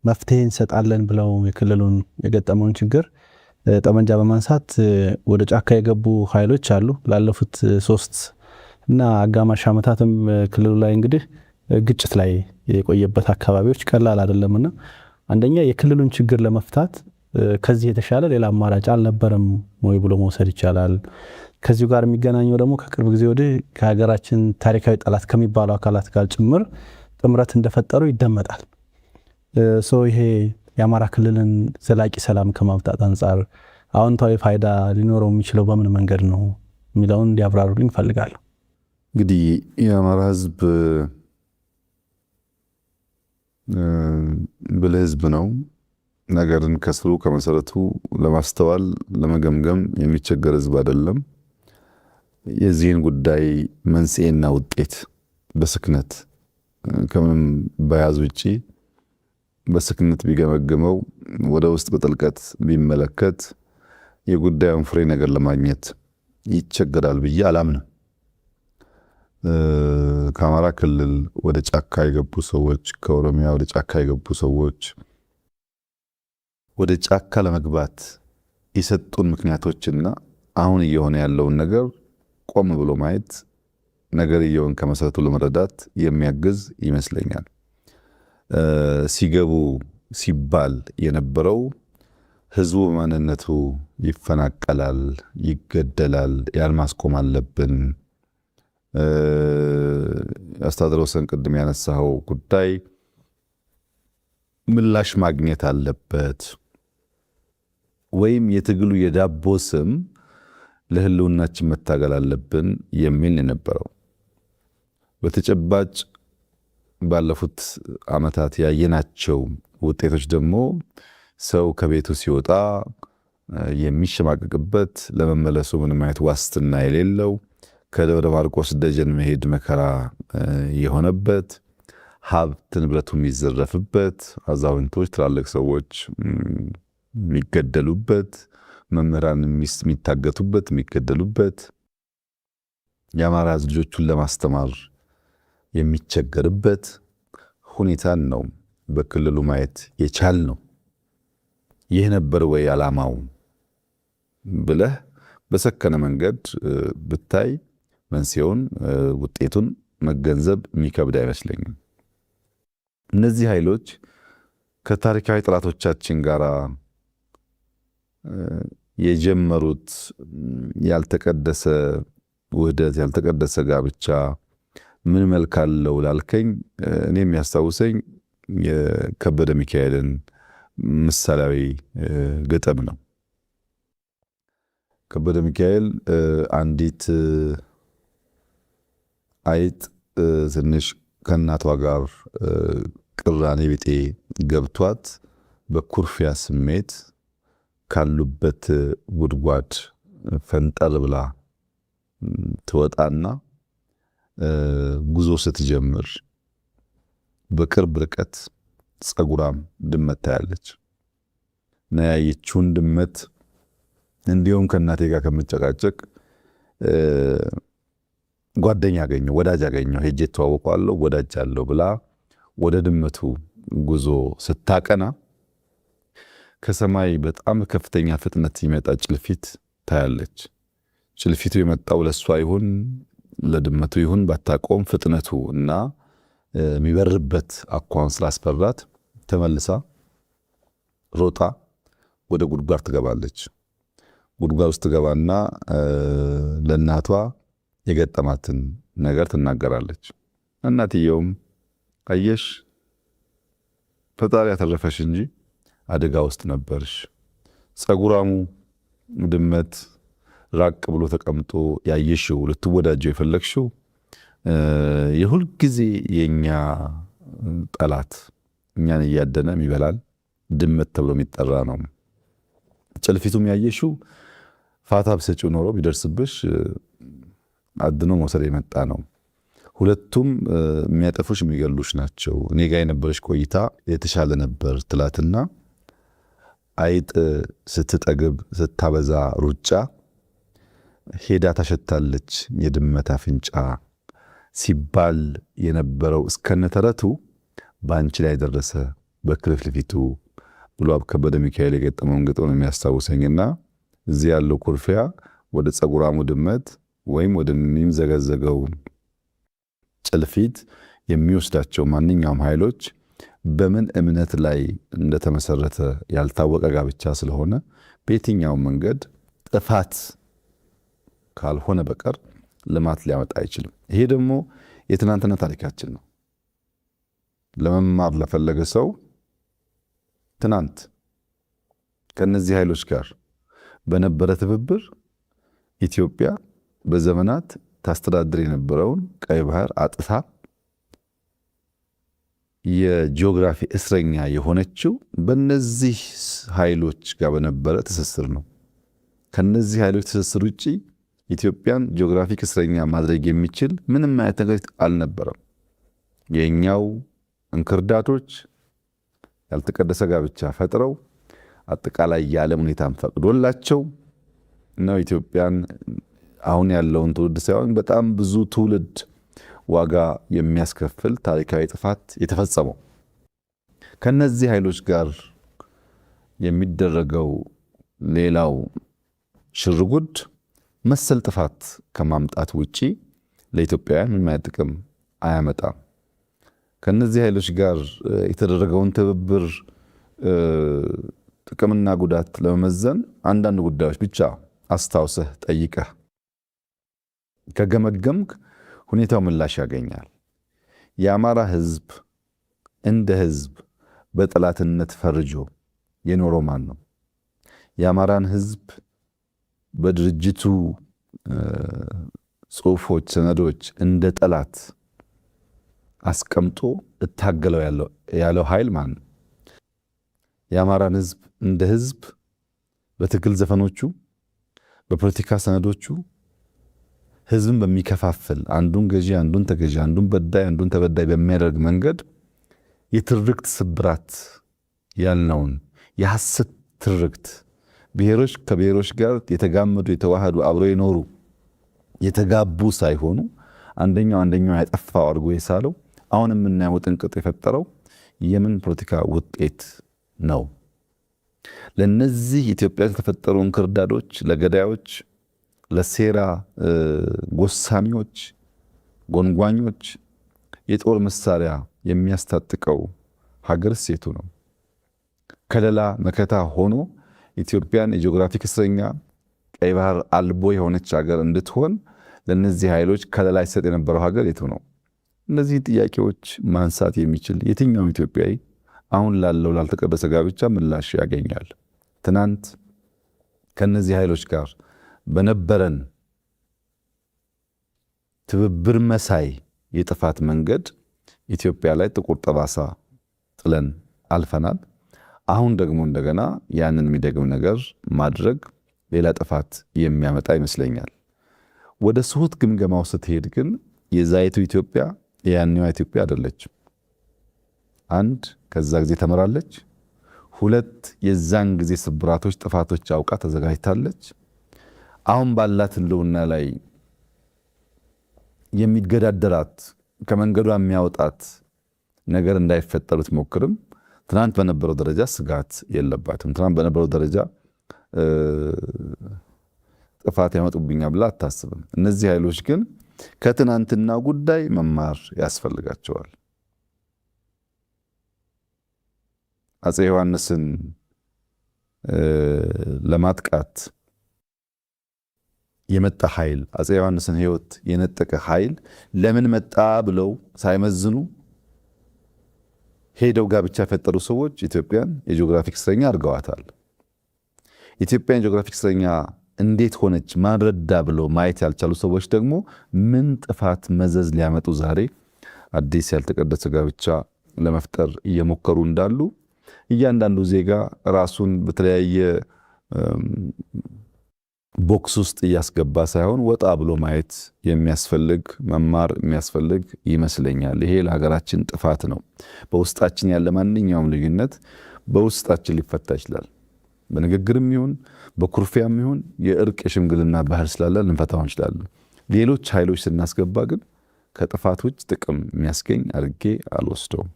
መፍትሄ እንሰጣለን ብለው የክልሉን የገጠመውን ችግር ጠመንጃ በማንሳት ወደ ጫካ የገቡ ኃይሎች አሉ። ላለፉት 3 እና አጋማሽ ዓመታትም ክልሉ ላይ እንግዲህ ግጭት ላይ የቆየበት አካባቢዎች ቀላል አይደለምና አንደኛ የክልሉን ችግር ለመፍታት ከዚህ የተሻለ ሌላ አማራጭ አልነበረም ወይ ብሎ መውሰድ ይቻላል። ከዚሁ ጋር የሚገናኘው ደግሞ ከቅርብ ጊዜ ወዲህ ከሀገራችን ታሪካዊ ጠላት ከሚባሉ አካላት ጋር ጭምር ጥምረት እንደፈጠሩ ይደመጣል። ይሄ የአማራ ክልልን ዘላቂ ሰላም ከማምጣት አንጻር አዎንታዊ ፋይዳ ሊኖረው የሚችለው በምን መንገድ ነው የሚለውን እንዲያብራሩልኝ እፈልጋለሁ። እንግዲህ የአማራ ሕዝብ ብልህ ሕዝብ ነው። ነገርን ከስሩ ከመሰረቱ ለማስተዋል ለመገምገም የሚቸገር ሕዝብ አይደለም። የዚህን ጉዳይ መንስኤና ውጤት በስክነት ከምንም በያዝ ውጪ በስክነት ቢገመግመው ወደ ውስጥ በጥልቀት ቢመለከት የጉዳዩን ፍሬ ነገር ለማግኘት ይቸገራል ብዬ አላምንም። ከአማራ ክልል ወደ ጫካ የገቡ ሰዎች፣ ከኦሮሚያ ወደ ጫካ የገቡ ሰዎች ወደ ጫካ ለመግባት የሰጡን ምክንያቶችና አሁን እየሆነ ያለውን ነገር ቆም ብሎ ማየት ነገርየውን ከመሰረቱ ለመረዳት የሚያግዝ ይመስለኛል። ሲገቡ ሲባል የነበረው ህዝቡ በማንነቱ ይፈናቀላል፣ ይገደላል፣ ያን ማስቆም አለብን። አስተዳደር ወሰን ቅድም ያነሳው ጉዳይ ምላሽ ማግኘት አለበት ወይም የትግሉ የዳቦ ስም ለህልውናችን መታገል አለብን የሚል የነበረው። በተጨባጭ ባለፉት ዓመታት ያየናቸው ውጤቶች ደግሞ ሰው ከቤቱ ሲወጣ የሚሸማቀቅበት፣ ለመመለሱ ምንም አይነት ዋስትና የሌለው፣ ከደብረ ማርቆስ ደጀን መሄድ መከራ የሆነበት፣ ሀብት ንብረቱ የሚዘረፍበት፣ አዛውንቶች ትላልቅ ሰዎች የሚገደሉበት፣ መምህራን የሚታገቱበት የሚገደሉበት፣ የአማራ ሕዝብ ልጆቹን ለማስተማር የሚቸገርበት ሁኔታን ነው በክልሉ ማየት የቻል ነው። ይህ ነበር ወይ ዓላማው ብለህ በሰከነ መንገድ ብታይ መንስኤውን ውጤቱን መገንዘብ የሚከብድ አይመስለኝም። እነዚህ ኃይሎች ከታሪካዊ ጠላቶቻችን ጋር የጀመሩት ያልተቀደሰ ውህደት ያልተቀደሰ ጋብቻ ምን መልክ አለው ላልከኝ እኔ የሚያስታውሰኝ የከበደ ሚካኤልን ምሳሌያዊ ግጥም ነው። ከበደ ሚካኤል አንዲት አይጥ ትንሽ ከእናቷ ጋር ቅራኔ ቢጤ ገብቷት በኩርፊያ ስሜት ካሉበት ጉድጓድ ፈንጠር ብላ ትወጣና ጉዞ ስትጀምር በቅርብ ርቀት ጸጉራም ድመት ታያለች እና ያየችውን ድመት እንዲሁም ከእናቴ ጋር ከምጨቃጨቅ ጓደኛ አገኘው ወዳጅ አገኘው ሄጄ ተዋወቀዋለሁ ወዳጅ አለው ብላ ወደ ድመቱ ጉዞ ስታቀና ከሰማይ በጣም ከፍተኛ ፍጥነት ይመጣ ጭልፊት ታያለች። ጭልፊቱ የመጣው ለሷ ይሁን ለድመቱ ይሁን ባታቆም ፍጥነቱ እና የሚበርበት አኳን ስላስፈራት ተመልሳ ሮጣ ወደ ጉድጓድ ትገባለች። ጉድጓድ ውስጥ ትገባና ለእናቷ የገጠማትን ነገር ትናገራለች። እናትየውም አየሽ ፈጣሪ ያተረፈሽ እንጂ አደጋ ውስጥ ነበርሽ። ጸጉራሙ ድመት ራቅ ብሎ ተቀምጦ ያየሽው ልትወዳጀው የፈለግሽው የሁል ጊዜ የኛ ጠላት እኛን እያደነ የሚበላል ድመት ተብሎ የሚጠራ ነው። ጭልፊቱም ያየሽው ፋታ ብሰጪው ኖሮ ቢደርስብሽ አድኖ መውሰድ የመጣ ነው። ሁለቱም የሚያጠፉሽ የሚገሉሽ ናቸው። እኔ ጋር የነበረሽ ቆይታ የተሻለ ነበር ትላትና አይጥ ስትጠግብ ስታበዛ ሩጫ ሄዳ ታሸታለች የድመት አፍንጫ ሲባል የነበረው እስከነተረቱ በአንቺ ላይ ደረሰ በክልፍልፊቱ ብሎ ከበደ ሚካኤል የገጠመውን ግጥም ነው የሚያስታውሰኝና እዚህ ያለው ኩርፊያ ወደ ጸጉራሙ ድመት ወይም ወደሚምዘገዘገው ጭልፊት የሚወስዳቸው ማንኛውም ኃይሎች በምን እምነት ላይ እንደተመሰረተ ያልታወቀ ጋብቻ ስለሆነ በየትኛውም መንገድ ጥፋት ካልሆነ በቀር ልማት ሊያመጣ አይችልም። ይሄ ደግሞ የትናንትና ታሪካችን ነው። ለመማር ለፈለገ ሰው ትናንት ከነዚህ ኃይሎች ጋር በነበረ ትብብር ኢትዮጵያ በዘመናት ታስተዳድር የነበረውን ቀይ ባህር አጥታ የጂኦግራፊ እስረኛ የሆነችው በነዚህ ኃይሎች ጋር በነበረ ትስስር ነው። ከነዚህ ኃይሎች ትስስር ውጪ ኢትዮጵያን ጂኦግራፊክ እስረኛ ማድረግ የሚችል ምንም አይነት ነገር አልነበረም። የኛው እንክርዳዶች ያልተቀደሰ ጋብቻ ፈጥረው አጠቃላይ የዓለም ሁኔታን ፈቅዶላቸው ነው ኢትዮጵያን አሁን ያለውን ትውልድ ሳይሆን በጣም ብዙ ትውልድ ዋጋ የሚያስከፍል ታሪካዊ ጥፋት የተፈጸመው። ከነዚህ ኃይሎች ጋር የሚደረገው ሌላው ሽርጉድ መሰል ጥፋት ከማምጣት ውጪ ለኢትዮጵያውያን ምንም አይነት ጥቅም አያመጣም። ከነዚህ ኃይሎች ጋር የተደረገውን ትብብር ጥቅምና ጉዳት ለመመዘን አንዳንድ ጉዳዮች ብቻ አስታውሰህ ጠይቀህ ከገመገምክ ሁኔታው ምላሽ ያገኛል። የአማራ ሕዝብ እንደ ሕዝብ በጠላትነት ፈርጆ የኖረው ማን ነው? የአማራን ሕዝብ በድርጅቱ ጽሑፎች፣ ሰነዶች እንደ ጠላት አስቀምጦ እታገለው ያለው ኃይል ማን ነው? የአማራን ሕዝብ እንደ ሕዝብ በትግል ዘፈኖቹ፣ በፖለቲካ ሰነዶቹ ሕዝብን በሚከፋፍል አንዱን ገዢ አንዱን ተገዢ፣ አንዱን በዳይ አንዱን ተበዳይ በሚያደርግ መንገድ የትርክት ስብራት ያልነውን የሐሰት ትርክት ብሔሮች ከብሔሮች ጋር የተጋመዱ የተዋሃዱ አብረው የኖሩ የተጋቡ ሳይሆኑ አንደኛው ያጠፋው አድርጎ የሳለው አሁን የምናየው ጥንቅጥ የፈጠረው የምን ፖለቲካ ውጤት ነው? ለነዚህ ኢትዮጵያ የተፈጠሩ እንክርዳዶች፣ ለገዳዮች፣ ለሴራ ጎሳሚዎች፣ ጎንጓኞች የጦር መሳሪያ የሚያስታጥቀው ሀገር ሴቱ ነው። ከለላ መከታ ሆኖ ኢትዮጵያን የጂኦግራፊክ እስረኛ ቀይ ባህር አልቦ የሆነች ሀገር እንድትሆን ለነዚህ ኃይሎች ከለላ ይሰጥ የነበረው ሀገር የቱ ነው? እነዚህ ጥያቄዎች ማንሳት የሚችል የትኛውም ኢትዮጵያዊ አሁን ላለው ላልተቀደሰ ጋብቻ ምላሽ ያገኛል። ትናንት ከነዚህ ኃይሎች ጋር በነበረን ትብብር መሳይ የጥፋት መንገድ ኢትዮጵያ ላይ ጥቁር ጠባሳ ጥለን አልፈናል። አሁን ደግሞ እንደገና ያንን የሚደግም ነገር ማድረግ ሌላ ጥፋት የሚያመጣ ይመስለኛል። ወደ ስሁት ግምገማው ስትሄድ ግን የዛይቱ ኢትዮጵያ የያኔዋ ኢትዮጵያ አይደለችም። አንድ ከዛ ጊዜ ተመራለች። ሁለት የዛን ጊዜ ስብራቶች፣ ጥፋቶች አውቃ ተዘጋጅታለች። አሁን ባላት ህልውና ላይ የሚገዳደራት ከመንገዷ የሚያወጣት ነገር እንዳይፈጠር ብትሞክርም ትናንት በነበረው ደረጃ ስጋት የለባትም። ትናንት በነበረው ደረጃ ጥፋት ያመጡብኛል ብላ አታስብም። እነዚህ ኃይሎች ግን ከትናንትና ጉዳይ መማር ያስፈልጋቸዋል። አፄ ዮሐንስን ለማጥቃት የመጣ ኃይል፣ አፄ ዮሐንስን ሕይወት የነጠቀ ኃይል ለምን መጣ ብለው ሳይመዝኑ ሄደው ጋብቻ የፈጠሩ ሰዎች ኢትዮጵያን የጂኦግራፊክ እስረኛ አድርገዋታል። ኢትዮጵያን የጂኦግራፊክ እስረኛ እንዴት ሆነች ማንረዳ ብለው ማየት ያልቻሉ ሰዎች ደግሞ ምን ጥፋት መዘዝ ሊያመጡ ዛሬ አዲስ ያልተቀደሰ ጋብቻ ለመፍጠር እየሞከሩ እንዳሉ እያንዳንዱ ዜጋ ራሱን በተለያየ ቦክስ ውስጥ እያስገባ ሳይሆን ወጣ ብሎ ማየት የሚያስፈልግ መማር የሚያስፈልግ ይመስለኛል። ይሄ ለሀገራችን ጥፋት ነው። በውስጣችን ያለ ማንኛውም ልዩነት በውስጣችን ሊፈታ ይችላል። በንግግርም ይሁን በኩርፊያም ይሁን የእርቅ የሽምግልና ባህል ስላለ ልንፈታው እንችላለን። ሌሎች ኃይሎች ስናስገባ ግን ከጥፋት ውጭ ጥቅም የሚያስገኝ አድርጌ አልወስደውም።